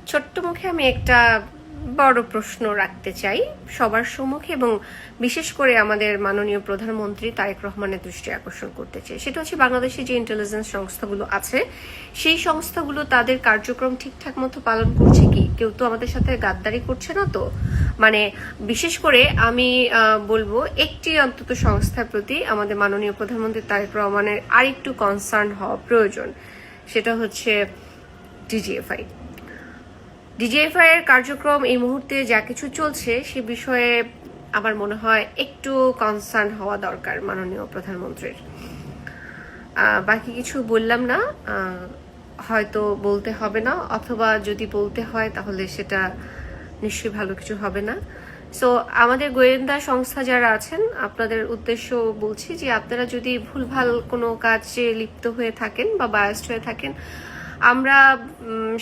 ছোট্ট মুখে আমি একটা বড় প্রশ্ন রাখতে চাই সবার সম্মুখে, এবং বিশেষ করে আমাদের মাননীয় প্রধানমন্ত্রী তারেক রহমানের দৃষ্টি আকর্ষণ করতে চাই। সেটা হচ্ছে বাংলাদেশে যে ইন্টেলিজেন্স সংস্থাগুলো আছে সেই সংস্থাগুলো তাদের কার্যক্রম ঠিকঠাক মতো পালন করছে কি? কেউ তো আমাদের সাথে গাদ্দারি করছে না তো? মানে বিশেষ করে আমি বলবো একটি অন্তত সংস্থার প্রতি আমাদের মাননীয় প্রধানমন্ত্রী তারেক রহমানের আরেকটু কনসার্ন হওয়া প্রয়োজন। সেটা হচ্ছে ডিজিএফআই। ডিজিএফআই এর কার্যক্রম এই মুহূর্তে যা কিছু চলছে সে বিষয়ে আমার মনে হয় একটু কনসার্ন হওয়া দরকার মাননীয় প্রধানমন্ত্রীর। বাকি কিছু বললাম না, হয়তো বলতে হবে না, অথবা যদি বলতে হয় তাহলে সেটা নিশ্চয়ই ভালো কিছু হবে না। সো আমাদের গোয়েন্দা সংস্থা যারা আছেন আপনাদের উদ্দেশ্য বলছি যে আপনারা যদি ভুলভাল কোনো কাজে লিপ্ত হয়ে থাকেন বা বায়াসড হয়ে থাকেন, আমরা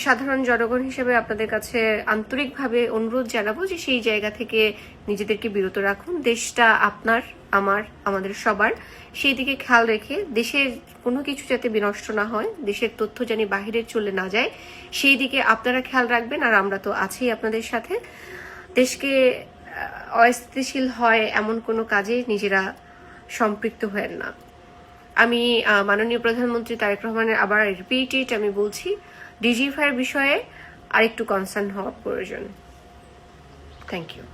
সাধারণ জনগণ হিসেবে আপনাদের কাছে আন্তরিকভাবে অনুরোধ জানাবো যে সেই জায়গা থেকে নিজেদেরকে বিরত রাখুন। দেশটা আপনার, আমার, আমাদের সবার, সেই দিকে খেয়াল রেখে দেশের কোনো কিছু যাতে বিনষ্ট না হয়, দেশের তথ্য জানি বাহিরে চলে না যায়, সেই দিকে আপনারা খেয়াল রাখবেন। আর আমরা তো আছি আপনাদের সাথে। দেশকে অস্থিতিশীল হয় এমন কোনো কাজে নিজেরা সম্পৃক্ত হয়েন না। আমি মাননীয় প্রধানমন্ত্রী তারেক রহমানের আবার রিপিটেড আমি বলছি, ডিজিএফআই এর বিষয়ে আরেকটু কনসার্ন হওয়া প্রয়োজন। Thank you.